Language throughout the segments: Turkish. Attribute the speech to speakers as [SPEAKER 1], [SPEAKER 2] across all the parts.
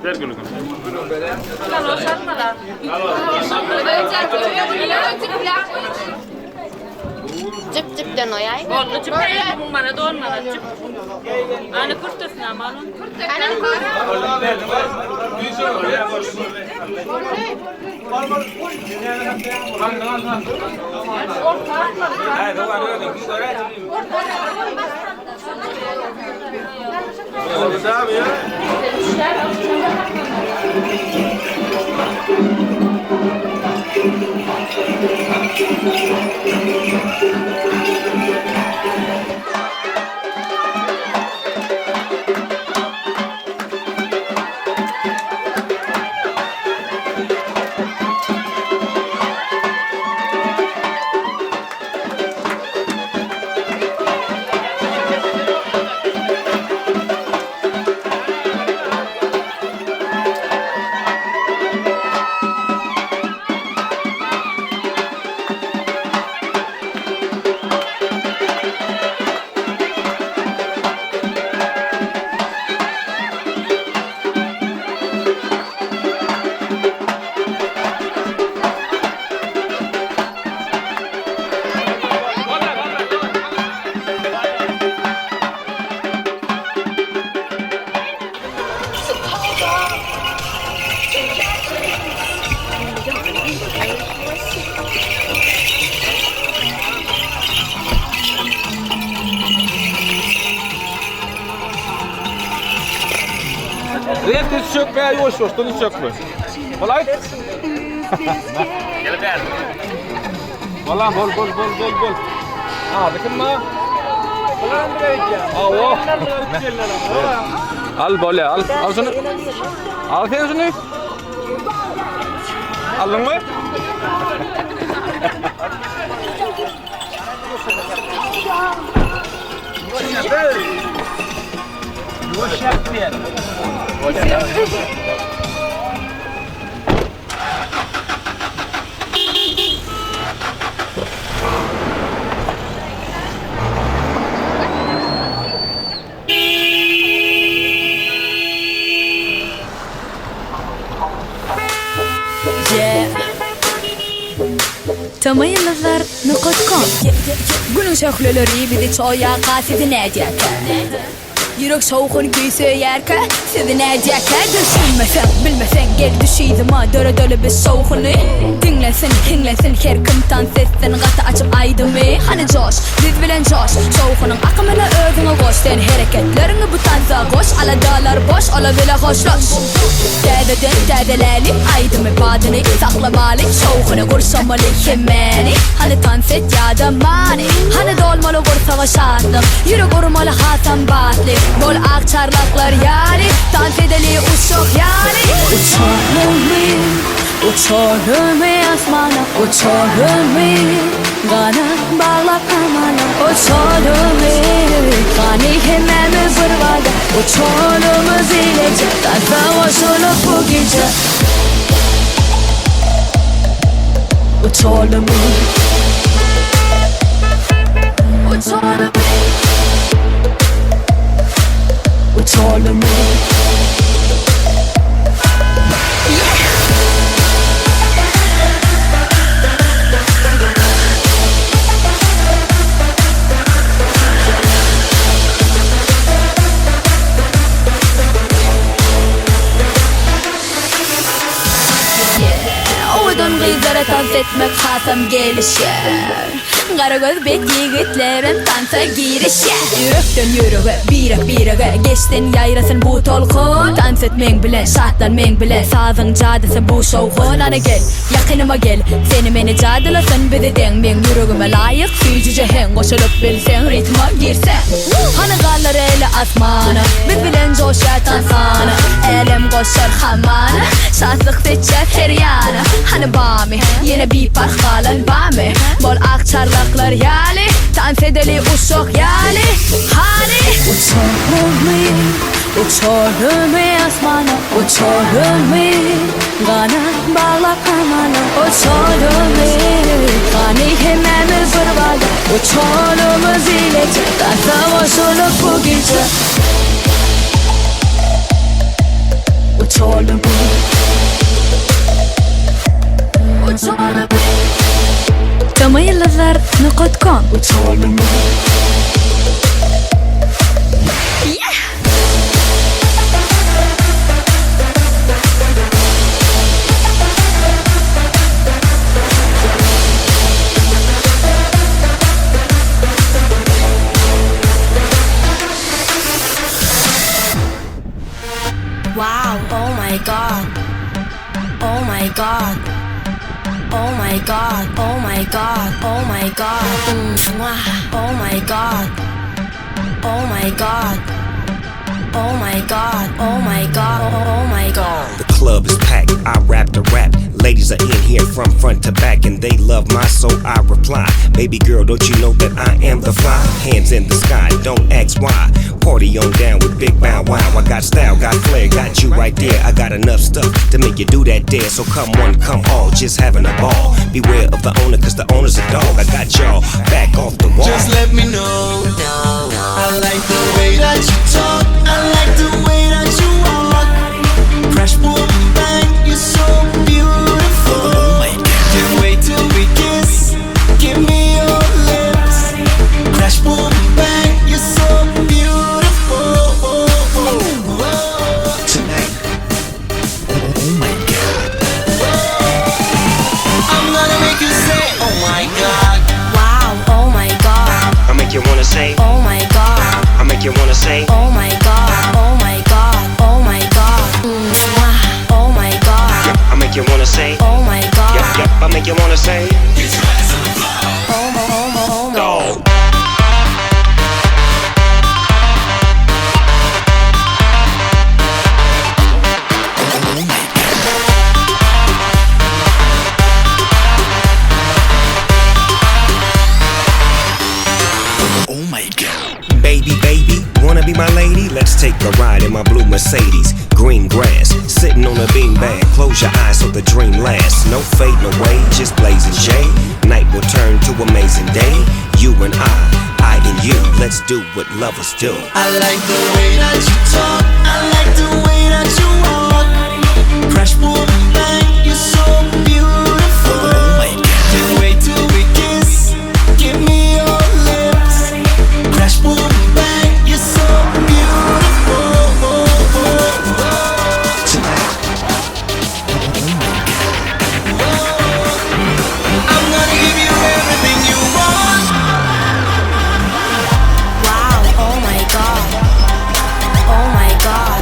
[SPEAKER 1] Ver gülü.
[SPEAKER 2] Cıp cıp dön oyay.
[SPEAKER 3] Oldu cıp bu bana doğurmadan cıp. Anı kurtasın ama onu.
[SPEAKER 2] Anam kurt.
[SPEAKER 1] Rent hiç çökme, yoş yoştan hiç çökme. Kolay. Gel gel. Valla bol. Bakın mı? Al böyle, al şunu. Al sen şunu. Aldın mı? Boş yapmayalım.
[SPEAKER 4] تميلظر نقطكم قولوا شغلوا الريب دي تشويا قاسد ناديك Yürek soğukun giysi yerke Sizi neceke düşünmesen bilmesen gel düşeydi ma döre döle bir soğukunu Dinlesin her kimtan sessin gata açıp aydımı Hani coş biz bilen coş Soğukunun akımına özüne koş Sen hareketlerini bu tanza koş Ala dağlar boş ola bile hoşloş Dedeleri aydımı badını saklamalı Soğukunu kursamalı kemeni Hani tanset ya da mani Hani dolmalı kur savaşardık Yürü kurmalı hasan batlı Bol akçarlaklar yani dans edeli uçuk yani Uçalım asmana Uçalım Gana bağlap amana Uçalım Gani hememiz vırvada Uçalım zilece Dansa hoşulup bu gece Uçalım Uçalım Uçalım Uydun kızlara dans etmek hasam gelişer Karagöz bet yigitlerim dansa girişer Yürekten yüreğe birege Geçtin yayrasın bu tolkun Dans etmen bile şahtlanmen bile Sazın cadısı bu şovkun Ana gel yakınıma gel Seni beni cadılasın bizi denmen Yüreğime layık süyücüce hen Koşulup bilsen ritma girsen Hani kallar ele asmanı Biz bilen coşar tansana Elem koşar hamana Şanslık seçer her yana Hani bami yine bir park kalan bami Bol akçarlaklar yani Dans edeli uşak yani Hani Uçalım asmana Uçalım Gana bağlap amana Uçalım Hani hemen Uçağımız ile çıktan savaş olup bu gece Uçağımız تميلذر.com Uçağımız Wow, oh my god. Oh my god. Oh my god. Oh my god. Oh my god. Oh my god. Oh my god. Oh my god. Oh my god. Oh my god.
[SPEAKER 5] The club is packed, I rap the rap. Ladies are in here from front to back and they love my soul, I reply. Baby girl, don't you know that I am the fly? Hands in the sky, don't ask why. Party on down with Big Bow Wow. I got style, got flair, got you right there. I got enough stuff to make you do that dare. So come one, come all, just having a ball. Beware of the owner, cause the owner's a dog. I got y'all back off the wall.
[SPEAKER 6] Just let me know. I like the way that you talk. I like the way that you walk. Crash, boom, bang, you're so beautiful. Can't wait till we kiss. Give me your lips. Crash, boom, bang, you're so beautiful. Tonight. Oh my god. I'm gonna make you say, oh my god.
[SPEAKER 4] Wow, oh my god.
[SPEAKER 5] I make you wanna say,
[SPEAKER 4] Oh my god.
[SPEAKER 5] I make you wanna say,
[SPEAKER 4] Oh my god. Oh my god. Oh my god. Oh my god.
[SPEAKER 5] I make you wanna say,
[SPEAKER 4] Oh my god.
[SPEAKER 5] yep, I make you wanna say,
[SPEAKER 4] Oh my god.
[SPEAKER 5] go.
[SPEAKER 6] Oh my god.
[SPEAKER 5] Baby, baby, wanna be my lady? Let's take a ride in my blue Mercedes. Green grass, sitting on a beanbag. Close your eyes so the dream lasts. No fading away, just blazing shade. Night will turn to amazing day. You and I and you. Let's do what lovers do.
[SPEAKER 6] I like the way that you talk. I like the way that you walk. Crash, boom, bang, you're so beautiful. Oh my god. Can't wait till we kiss. Give me your lips. Crash, boom, bang, you're so beautiful. Tonight. Oh my god. I'm gonna give you everything you want.
[SPEAKER 4] Wow, oh my god. Oh my god.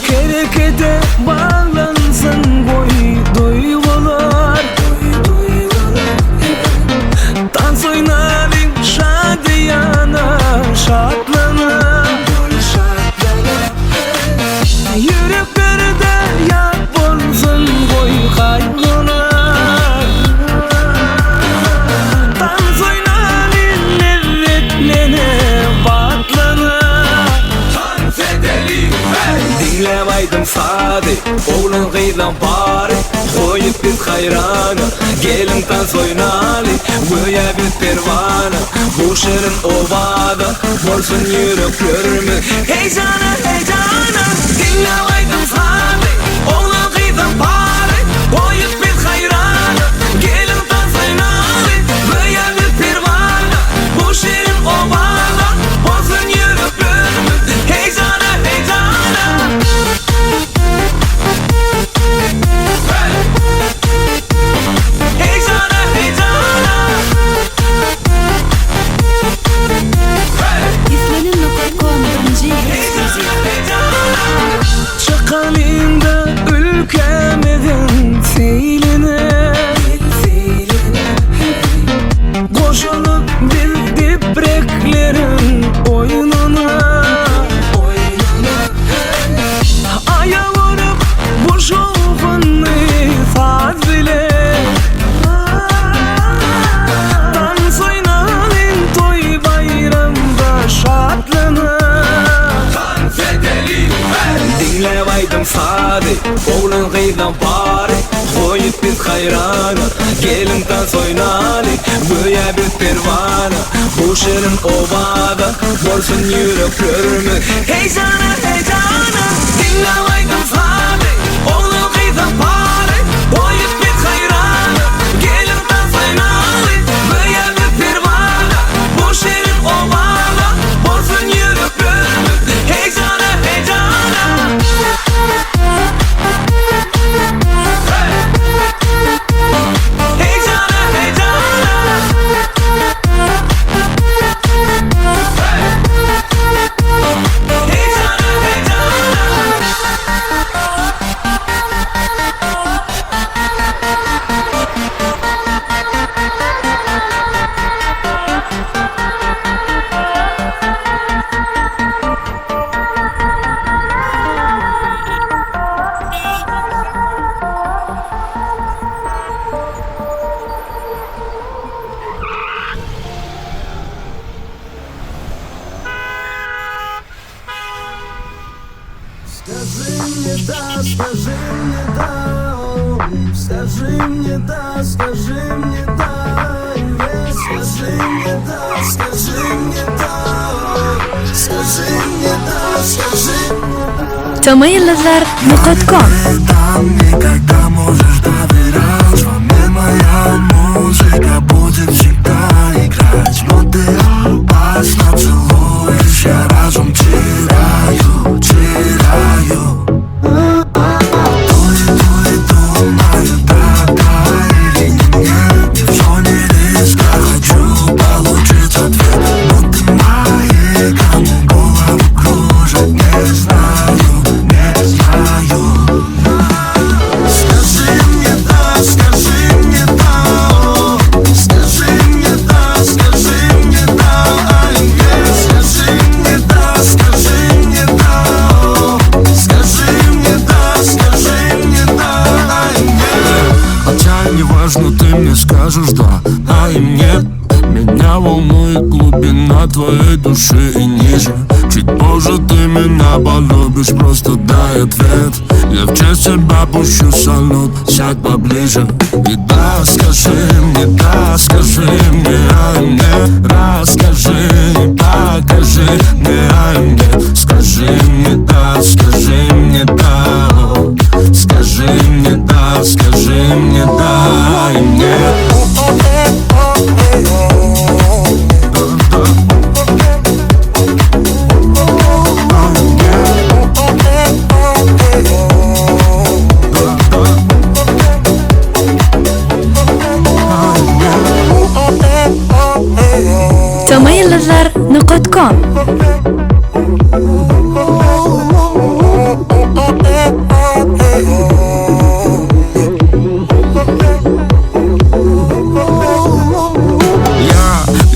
[SPEAKER 6] Kerekede bağlansın boy duygular Dans oynayın şadiyana şatlana Yüreklerde yak bolsun boy kaygına Dans oynayın nevretlene batlana Dinlemaydım sade Oğlun kıydan bari Koyup biz hayrana Gelin dans oynali Böyle bir pervana Bu şirin ovada Bolsun yüreklerimi Heyecana heyecana Dinlemaydım sade Oğlun kıydan bari Koyup biz hayrana Gelin dans oynali Böyle bir pervana Bu şirin ovada Bolsun yüreklerimi Heyecana heyecana Çakalında ülkemeden seyline Koşulup bir dipreklerin oyununa Aya vurup bu şovunu faz bile Dans oynayın toy bayramda şatlana Dinlemaydım sade Oğlun kıydan bari Koyup biz hayrana Gelin dans oynali Böyle bir pervana Bu şirin ovada Bolsun yüreklerimi Heyecana heyecana Dinlemaydım sade Oğlun kıydan bari Koyup biz hayrana Gelin dans oynali Böyle bir pervana Bu şirin ovada Bolsun yüreklerimi Heyecana heyecana Скажи мне да, скажи мне да, скажи мне да, скажи мне да, скажи мне да, скажи мне да.
[SPEAKER 4] Tomayıldızlar.com
[SPEAKER 6] Никогда можешь доверять, во мне моя музыка будет всегда играть. Но ты опасно целуешь, я разум теряю, теряю. Думаю, да или нет, в зоне риска хочу получить ответ. Но ты моей, кому голову кружит, не знаю, не знаю. Скажи мне да, скажи мне да.
[SPEAKER 7] твоей души и ниже. Чуть позже ты меня полюбишь, просто дай ответ. Я в честь тебя пущу салют, сядь поближе. И да, скажи мне, ай мне. Расскажи и покажи мне, ай мне. Скажи мне да, скажи мне да. Скажи мне да, скажи мне да, ай мне.
[SPEAKER 4] Tomayıldızlar.com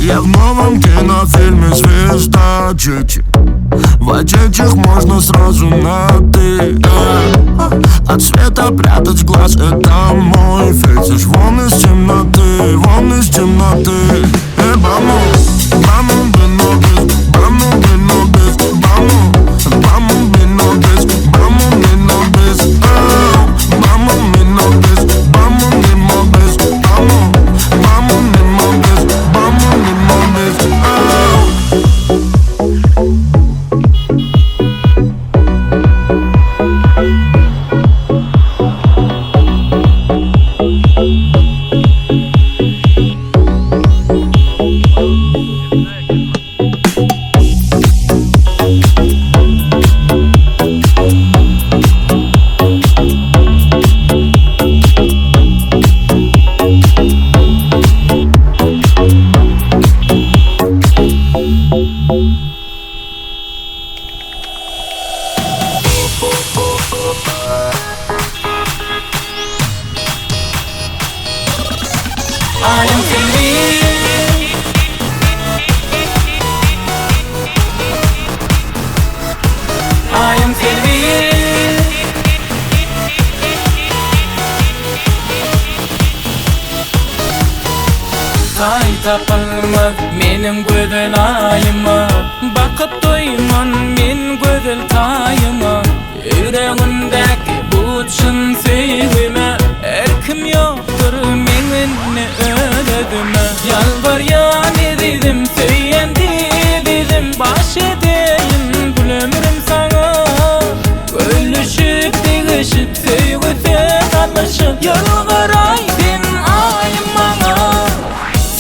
[SPEAKER 7] Я в новом кинофильме «Звезда Джеки». В очечах можно сразу на «ты». От света прятать глаз — это мой фетиш. Вон из темноты, вон из темноты. Баму, баму, бинобис, баму, бинобис, баму, баму, бинобис, баму, бинобис, баму, бинобис, баму, бинобис, баму, баму, бинобис, баму, бинобис.
[SPEAKER 8] Tapılmaz benim güzel ayıma. Bakıp doyman men güzel tayıma. Yüreğimdeki bu çın sevgime erkim yoktur menimle öledime. Yalvar ya ne dedim söylendi dedim. Baş edeyim bu ömrüm sana. Ölüşüp değişip sevgide kalışıp yalvaraydın ayıma.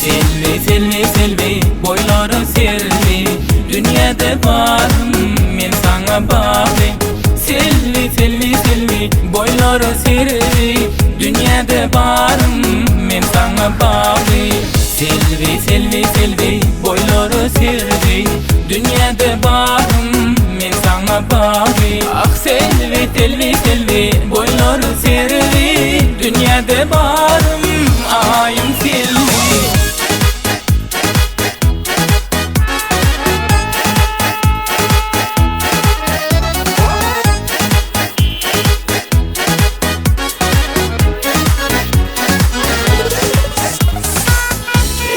[SPEAKER 8] Selvi selvi boyları servi. Dünyada varım men sana bağlı. Selvi selvi boyları servi. Dünyada varım men sana bağlı. Selvi selvi boyları servi. Dünyada varım men sana bağlı. Ah selvi selvi boyları servi. Dünyada varım ayım selvi.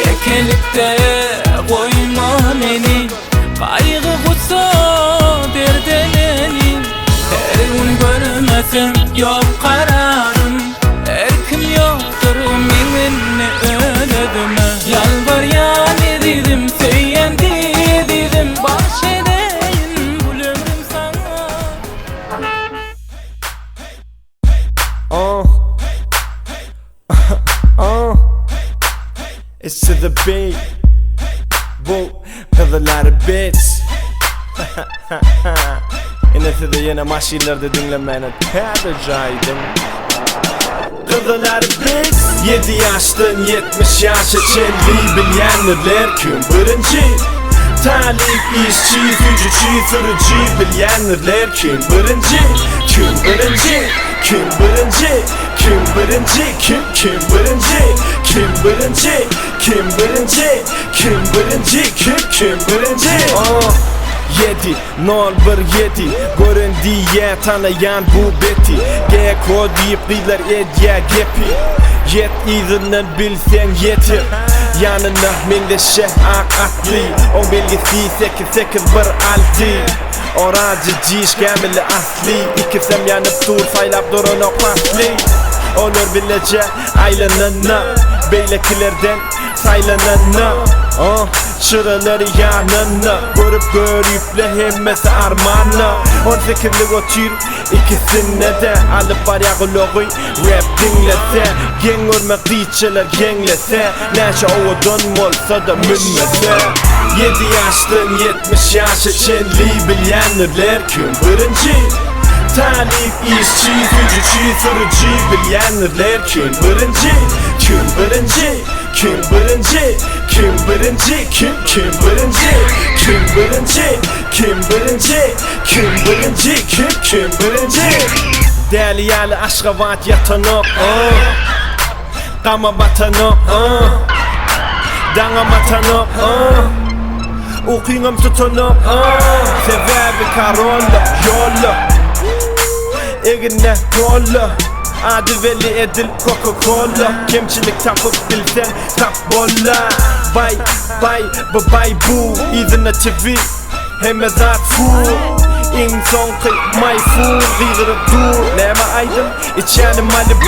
[SPEAKER 8] Ekelikte koyma beni, kaygı kutsa derdeleni. Her gün görmesem yok kararım, erkim yoktur menimle öledime. Yalvar ya ne dedim söylendi dedim. Baş edeyim bu ömrüm sana.
[SPEAKER 9] It's to the beat. Bu kızılar beats. Yine de yine maşinlerde dinlemeni tercihaydım. Kızılar beats. 7 yaştan 70 yaşa çelli bilyenler kim birinci? Talip işçi, gücücü, fırıcı bilyenler kim birinci? Kim birinci? Kim birinci? Kim birinci? Kim birinci? Kim birinci? Kim birinci? Kim birinci? Kim birinci? 7-0-1-7 göründüye tanıyan bu beti. G-kod deyip diler edya gepi. Yet izinden bilsen yetir. Yanına mendeşe akatli On belgisi 8-8 bir alti Oracı ciş gemili asli İkisem yanıp dur saylap durun o pasli Olur bilece aylanana Beylekilerden saylanana Şuraları yanına Görüp hemmesi armana 18'lik o tür ikisine de Alıp var yakologi rap dinlese Gen örmek diyçeler genlese Neşe oğudun olsa da münmese 7 yaştan 70 yaş içinli bilyenirler kim birinci Talip, işçi, gücücü, sürücü bilyenirler kim birinci Kim birinci, kim birinci, kim birinci, kim birinci Kim birinci, kim birinci, kim birinci, kim birinci Değerli yerli aşkavat yatanok Kama batanok Danga matanok Okuyungam tutanok Sebebi karolla, yolla Egine kolla Adı veli edil Coca-Cola Kemçilik tapıp bilsen tap bolla Bay bu İzine TV Hem zat fu İnsan kıy may fu Gıyrıp dur Neme aydım İçenim Malibu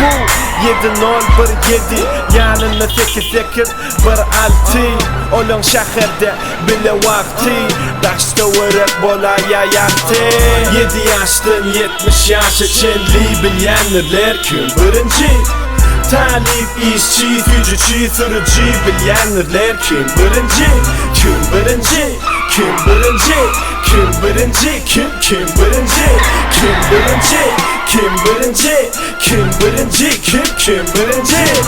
[SPEAKER 9] Bu 7-0-1-7 Yanına 8-8 bir alti Olan şehirde bile vakti Daşta vırık bolaya yaktı 7 yaştan 70 yaş içinli bilyenirler kim birinci Talip, işçi, gücücü, sürücü bilyenirler kim birinci Kim birinci, kim birinci, kim birinci, kim birinci Kim birinci, kim birinci, kim birinci, kim birinci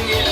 [SPEAKER 8] Gelin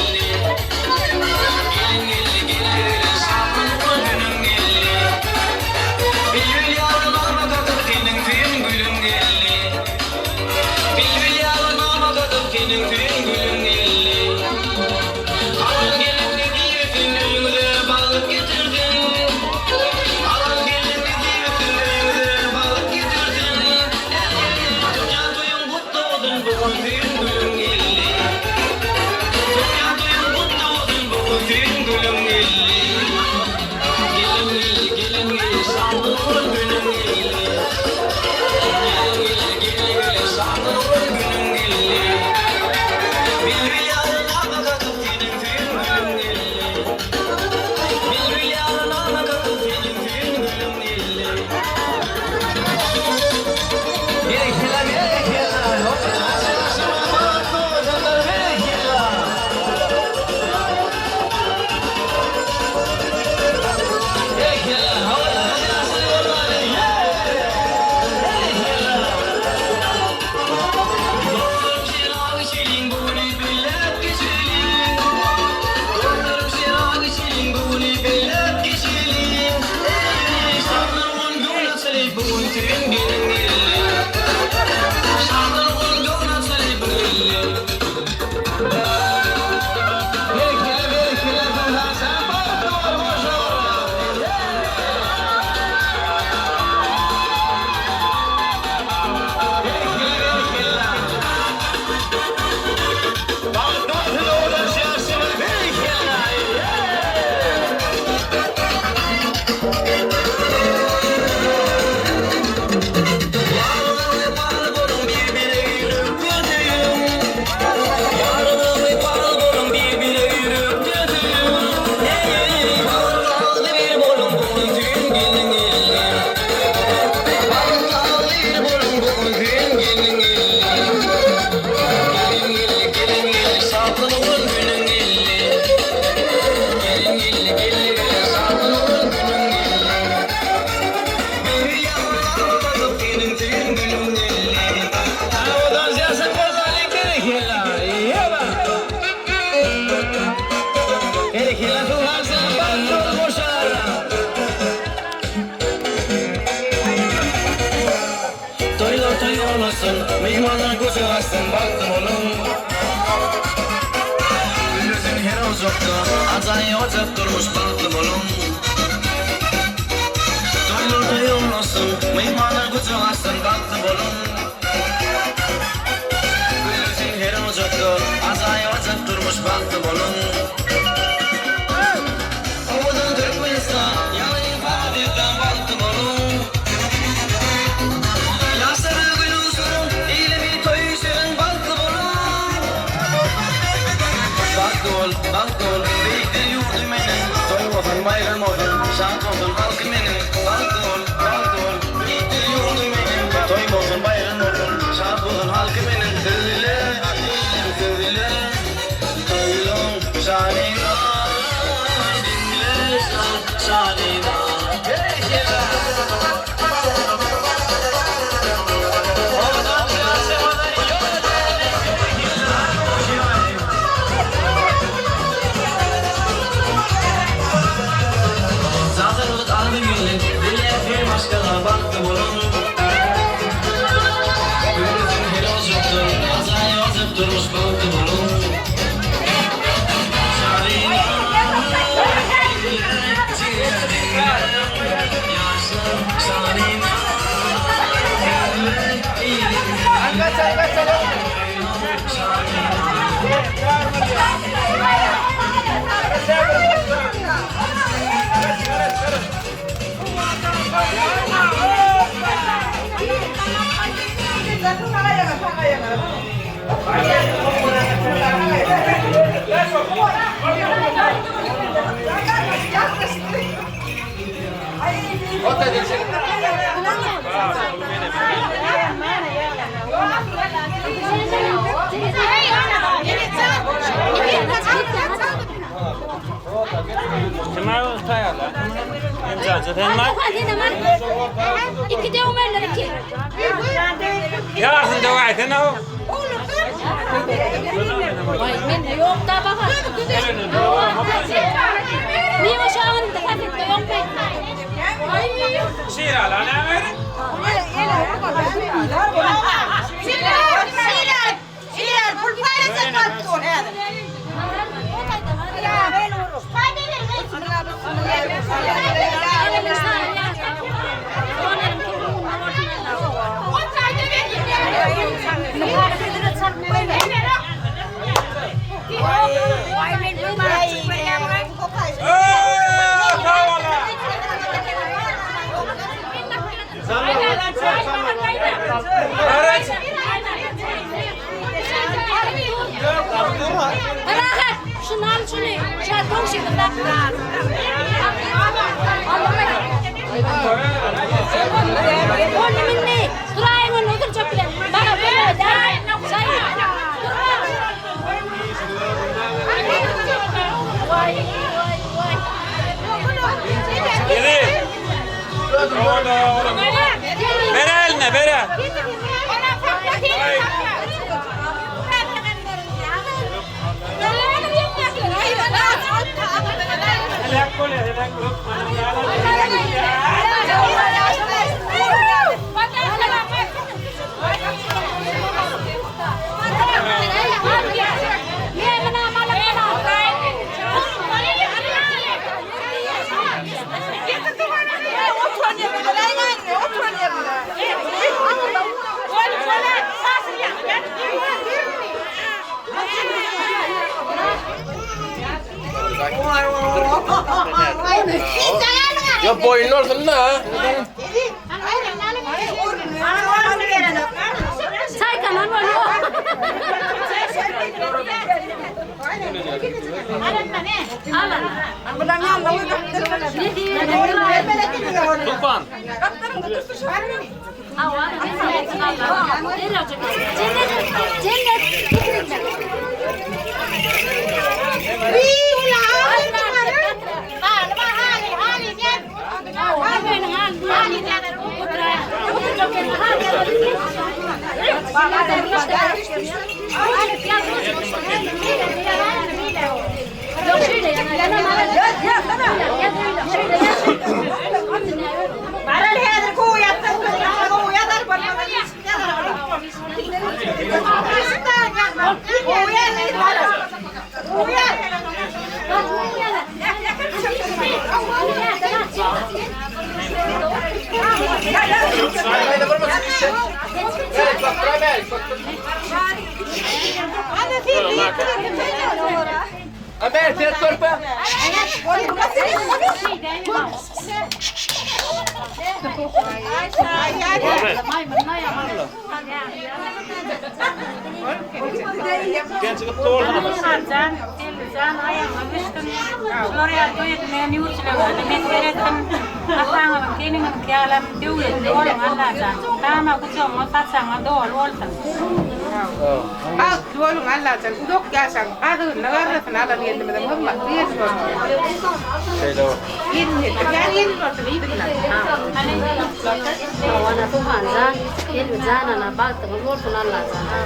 [SPEAKER 6] yollasın Mihmanlar koca açsın baktım oğlum Gülüzün her ocakta Acayip ocak durmuş baktım oğlum Toylarda yollasın Mihmanlar koca açsın baktım oğlum Gülüzün her ocakta Acayip ocak durmuş baktım oğlum Havadan Türkmenistan Yalan ifadeden baktım oğlum Yaşları gülüsün İlimi toyu seven baktım oğlum Baktı ol Beyikler yurdu menin Toy olsun bayram olsun Şans olsun halkı menin Baktı ol Beyikler yurdu menin Toy olsun bayram olsun Şans olsun halkı menin Kızılı Toylum şanina Dinle şanina Zazırlık aldı günlük Dile bir başkana baktım oğlum Gülüzün her ocakta Azay ocak durmuş baktım oğlum Şarina Yaşlı Şarina
[SPEAKER 4] İki de Ömerler iki.
[SPEAKER 1] Ya sen de var sen o.
[SPEAKER 4] Vay ben de yok da bakar. Niye o şahın da hafif yok pek.
[SPEAKER 1] Şiir ala ne ver?
[SPEAKER 10] Şiir pulpayla sattı onu hadi. Ya ben vurur. Hadi
[SPEAKER 4] Bırakın. Şunu al şunu. Şarkı şimdi bak. Onu minni. Durayım onu otur çok bile. Bana böyle de. Vay.
[SPEAKER 1] Gidi. Orada. Ver eline ver. Ya boyun olsun da.
[SPEAKER 4] Saykan onu oluyor.
[SPEAKER 1] Tufan.
[SPEAKER 10] Para el header, cuya, cuya, dar por la
[SPEAKER 1] Haber, sen torpa. Sen çıkıp doğurdun ama.
[SPEAKER 3] Sen ayağına düştün. Şuraya koyup ben yurtçılarım. Ben verettim. Aslanım kendimi kâlam diyor. Doğru Allah'tan. Tamam kucağıma satsana doğru olsun.
[SPEAKER 11] Bak duvalım Allah'tan. Udok yaşam. Adı nagarlasın Allah'ın yerine de mırmak. Diye sorun.
[SPEAKER 1] Şeyde o.
[SPEAKER 11] Yani yeni olsun. İyi bilmem.
[SPEAKER 12] Wana tuhanza, yelu jana na bakta ngor tunalla jana.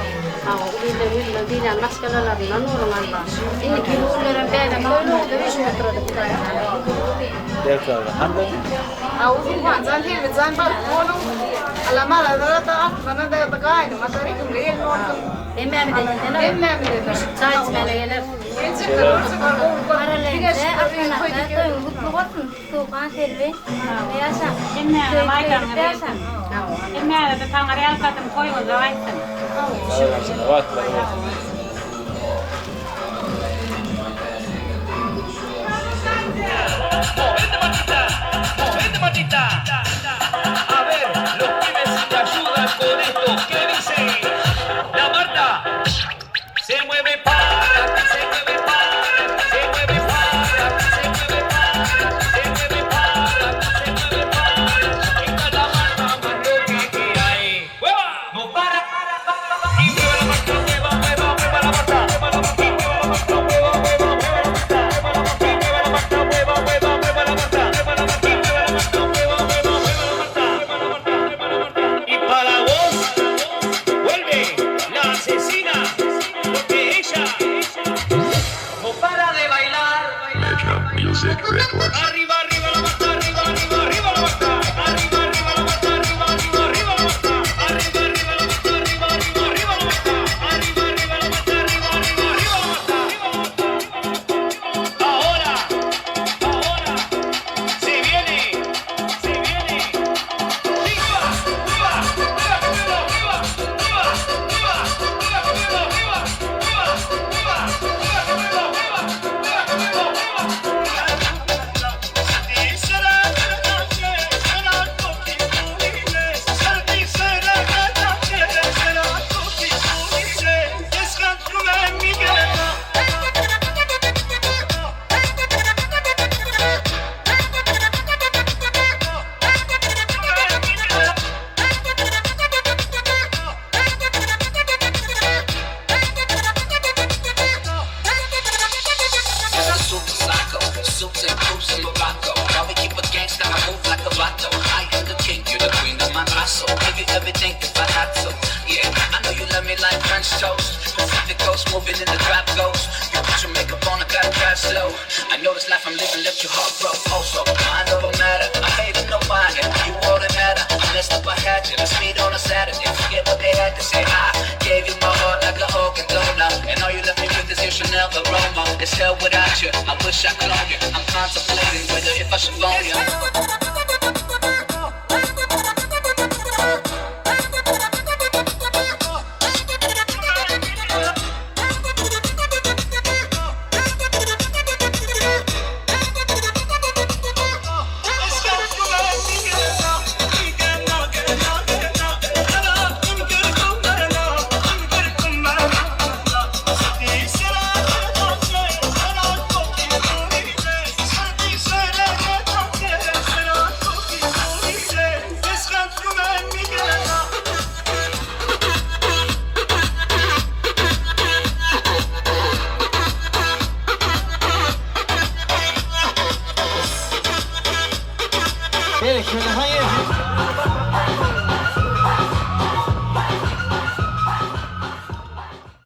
[SPEAKER 12] Aw ubi le dina maskala la na nuru ngalla. Ini kilu le bela ma no de wish metro de kudaya.
[SPEAKER 1] Deklar. Hande.
[SPEAKER 11] Aw tuhanza yelu jana ba bolu. Ala mala da ta bana da kai no masari kum le no.
[SPEAKER 12] Emme mi de. Çay içmeye gelir.
[SPEAKER 3] Emme de tangar yalkatım koyun da aytın.
[SPEAKER 1] Evet.
[SPEAKER 13] Vente matita. A ver, los pibes si te ayudan con esto, ¿qué dicen? La Marta se mueve para, se mueve para, se mueve para, se mueve para, se mueve para, se mueve para. Esta es la Marta más loca que hay. ¡Mueva! No para, y mueva la Marta, mueva, mueva, mueva la Marta, mueva la Marta, mueva la Marta, mueva, mueva, mueva la Marta, mueva la Marta, mueva la Marta, mueva, mueva, mueva la Marta, mueva la Marta, mueva la Marta, mueva, mueva, mueva la Marta, mueva la Marta, mueva la Marta. Y para vos vuelve la asesina, porque ella no para de bailar.
[SPEAKER 7] Music Records.
[SPEAKER 13] Arriba, arriba la Marta, arriba, arriba, arriba la Marta, arriba, arriba la Marta, arriba, arriba, arriba la Marta, arriba, arriba la Marta, arriba, arriba, arriba la Marta, arriba, arriba la Marta, arriba, arriba, arriba la Marta. Ahora se viene. ¡Viva! ¡Viva! Moving in the drop goes. You put your makeup on, I gotta drive slow. I know this life I'm living left your heart broke. Also, mind over matter. I hate it, no mind. You all that matter. I messed up, I had you. Let's meet on a Saturday. Forget what they had to say. I gave you my heart like a Hogan donut. And all you left me with is your Chanel aroma. It's hell without you. I wish I cloned you. I'm contemplating whether if I should phone you.